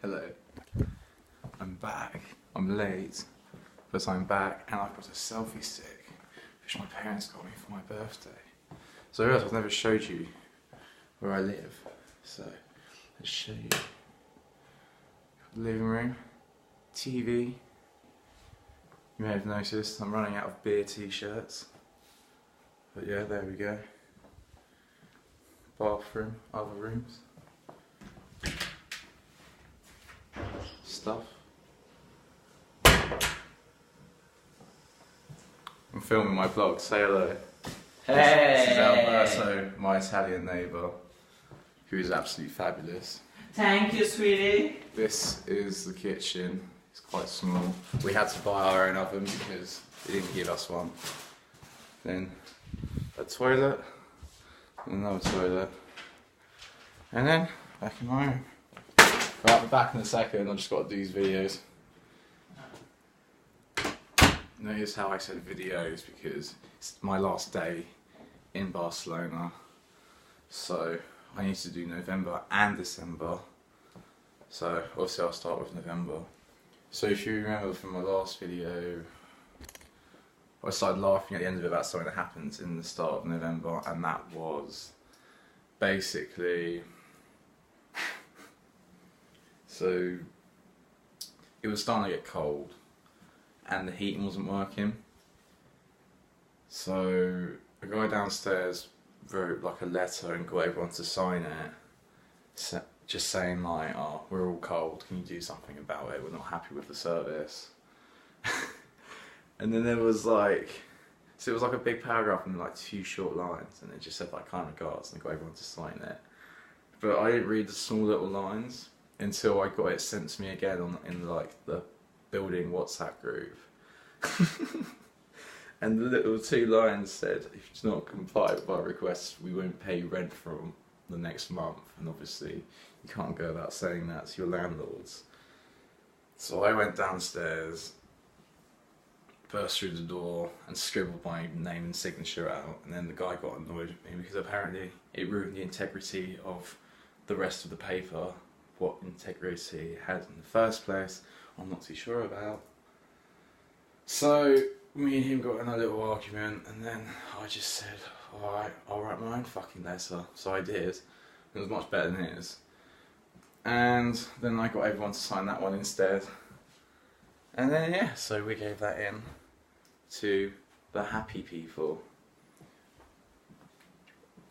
Hello. I'm back. I'm late, but I'm back and I've got a selfie stick which my parents got me for my birthday. So I realised I've never showed you where I live. So let's show you. Living room, TV. You may have noticed I'm running out of beer t-shirts. But yeah, there we go. Bathroom, other rooms. Stuff. I'm filming my vlog, say hello. Hey! This is Alberto, my Italian neighbour, who is absolutely fabulous. Thank you, sweetie. This is the kitchen. It's quite small. We had to buy our own oven because they didn't give us one. Then a toilet, another toilet, and then back in my room. Right, I'll be back in a second. I've just got to do these videos. Notice how I said videos because it's my last day in Barcelona, so I need to do November and December. So obviously I'll start with November. So if you remember from my last video, I started laughing at the end of it about something that happened in the start of November, and that was basically, so it was starting to get cold and the heating wasn't working. So a guy downstairs wrote like a letter and got everyone to sign it, just saying like, oh, we're all cold, can you do something about it, we're not happy with the service. And then there was like, so it was like a big paragraph and like 2 short lines, and it just said like kind regards, and got everyone to sign it. But I didn't read the small little lines until I got it sent to me again in like the building WhatsApp group. And the little 2 lines said, if you do not comply with our requests, we won't pay rent from the next month. And obviously you can't go about saying that to your landlords. So I went downstairs, burst through the door and scribbled my name and signature out, and then the guy got annoyed with me because apparently it ruined the integrity of the rest of the paper. What integrity it had in the first place, I'm not too sure about. So me and him got in a little argument, and then I just said, alright, I'll write my own fucking letter. So I did. It was much better than his. And then I got everyone to sign that one instead. And then yeah, so we gave that in to the happy people.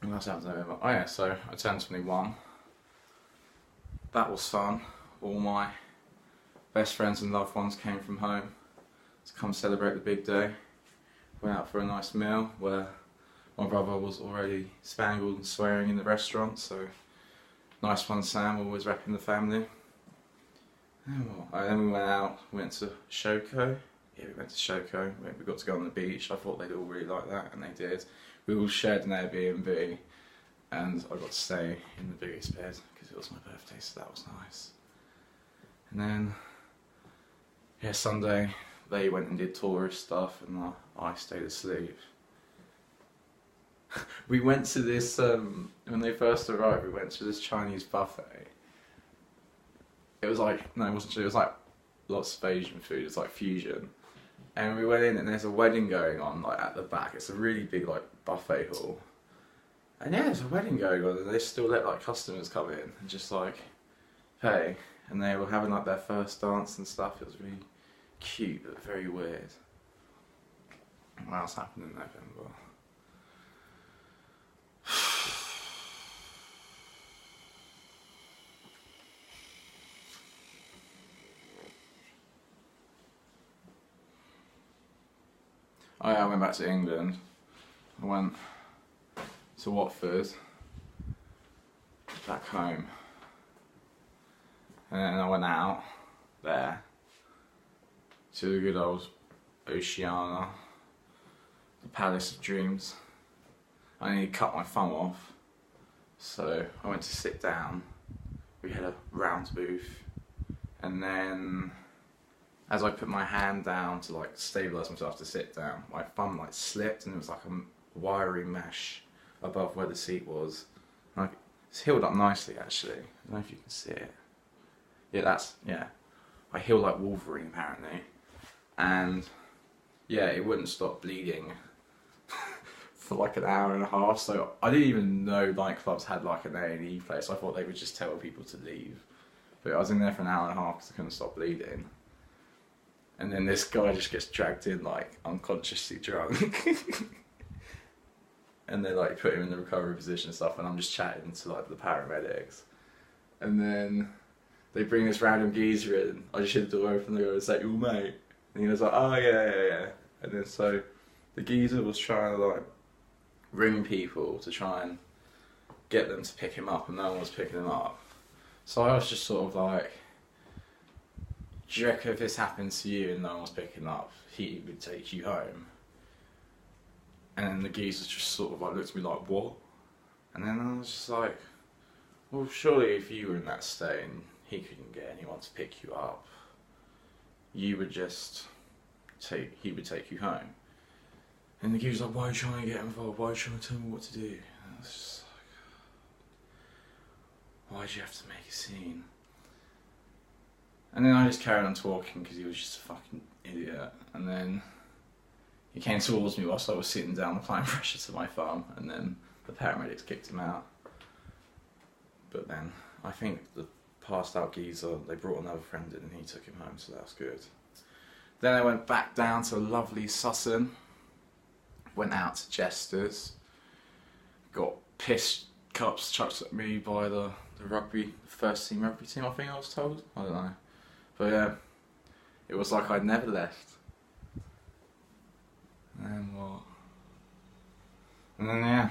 What else happened in November? Oh yeah, so I turned 21. That was fun. All my best friends and loved ones came from home to come celebrate the big day. Went out for a nice meal where my brother was already spangled and swearing in the restaurant, so nice one Sam, always repping the family. And then we went out, went to Shoko. Yeah, we went to Shoko. We got to go on the beach. I thought they'd all really like that, and they did. We all shared an Airbnb, and I got to stay in the biggest bed because it was my birthday, so that was nice. And then, yeah, Sunday they went and did tourist stuff, and I stayed asleep. We went to this, when they first arrived, we went to this Chinese buffet. It was like, no it wasn't, it was like lots of Asian food, it's like fusion. And we went in and there's a wedding going on like at the back, it's a really big like buffet hall. And yeah, there's a wedding going on, and they still let like customers come in and just like pay. And they were having like their first dance and stuff. It was really cute but very weird. What else happened in November? Oh yeah, I went back to England. I went to Watford, back home, and then I went out there to the good old Oceana, the Palace of Dreams. I nearly cut my thumb off, so I went to sit down. We had a round booth, and then as I put my hand down to like stabilise myself to sit down, my thumb like slipped, and it was like a wiry mesh above where the seat was. Like, it's healed up nicely actually. I don't know if you can see it. Yeah. I heal like Wolverine apparently, and yeah, it wouldn't stop bleeding for like an hour and a half. So I didn't even know nightclubs had like an A&E place. I thought they would just tell people to leave, but I was in there for an hour and a half because I couldn't stop bleeding. And then this guy just gets dragged in like unconsciously drunk. And they like put him in the recovery position and stuff, and I'm just chatting to like the paramedics. And then they bring this random geezer in. I just hit the door open and they go, "Is that your mate?" And he was like, "Oh yeah. And then so the geezer was trying to like ring people to try and get them to pick him up, and no one was picking him up. So I was just sort of like, do you reckon if this happens to you and no one's picking up, he would take you home? And then the geezer just sort of like looked at me like, what? And then I was just like, well, surely if you were in that state and he couldn't get anyone to pick you up, he would take you home. And the geezer's like, why are you trying to get involved? Why are you trying to tell me what to do? And I was just like, why do you have to make a scene? And then I just carried on talking because he was just a fucking idiot. And then he came towards me whilst I was sitting down applying pressure to my thumb, and then the paramedics kicked him out. But then I think the passed out geezer, they brought another friend in and he took him home, so that's good. Then I went back down to lovely Sutton, went out to Jester's, got piss cups chucked at me by the first team rugby team, I think I was told. I don't know. But yeah, it was like I'd never left. And then what? And then yeah.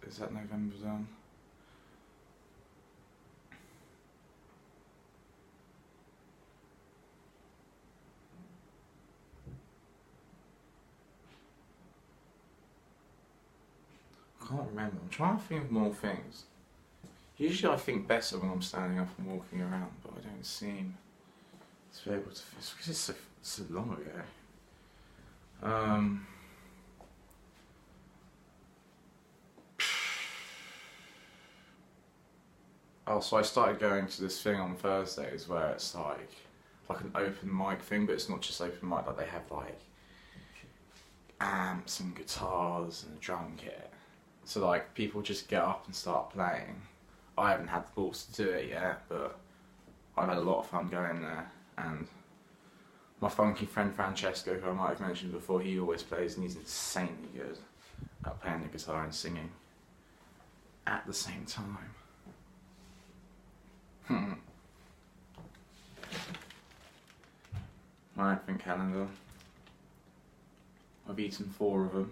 Is that November done? I can't remember. I'm trying to think of more things. Usually I think better when I'm standing up and walking around, but I don't seem to be able to, because it's so long ago. Oh, so I started going to this thing on Thursdays where it's like an open mic thing, but it's not just open mic, like they have like amps and guitars and a drum kit. So like people just get up and start playing. I haven't had the balls to do it yet, but I've had a lot of fun going there. And my funky friend Francesco, who I might have mentioned before, he always plays and he's insanely good at playing the guitar and singing at the same time. My advent calendar. I've eaten 4 of them.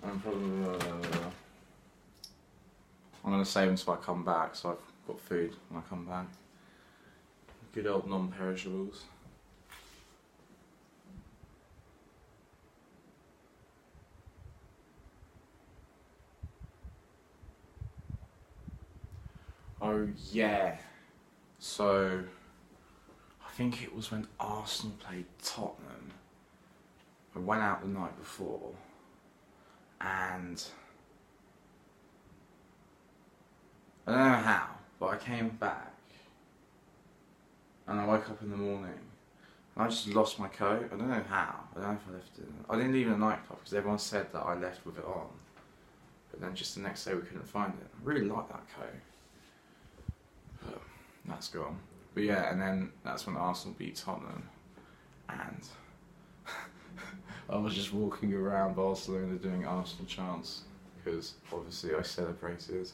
I'm going to save them until I come back, so I've got food when I come back. Good old non-perishables. Oh yeah, so I think it was when Arsenal played Tottenham. I went out the night before and I don't know how, but I came back and I woke up in the morning and I just lost my coat. I don't know how, I don't know if I left it. I didn't leave in a nightclub because everyone said that I left with it on, but then just the next day we couldn't find it. I really like that coat. But that's gone. But yeah, and then that's when Arsenal beat Tottenham, and I was just walking around Barcelona doing Arsenal chants, because obviously I celebrated.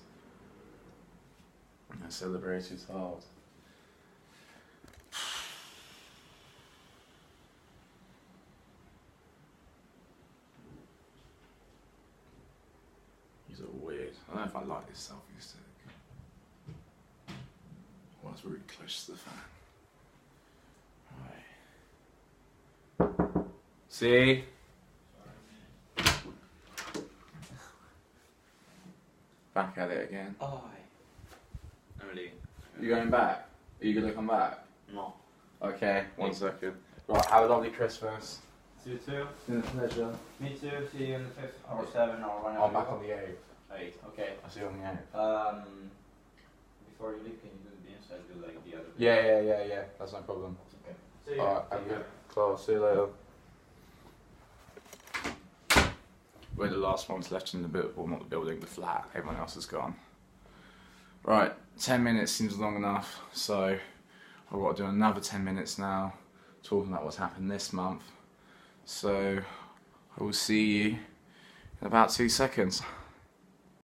I celebrated hard. These are weird. I don't know if I like this selfie stick. Well, it's really close to the fan. Right. See? Back at it again. Oh, Emily. You going back? Are you gonna come back? No. Okay, 1 second. Right, have a lovely Christmas. You too. It's been a pleasure. Me too. See you in the 5th or 7 or whenever. I'm back on the 8th. 8. Okay. I'll see you on the 8th. Before you leave, can you do the inside? Do like the other. Yeah. That's no problem. Okay. See you. Alright, have a good class. See you later. We're the last ones left in the building, well, not the building, the flat. Everyone else has gone. Right, 10 minutes seems long enough, so I've got to do another 10 minutes now, talking about what's happened this month. So I will see you in about 2 seconds.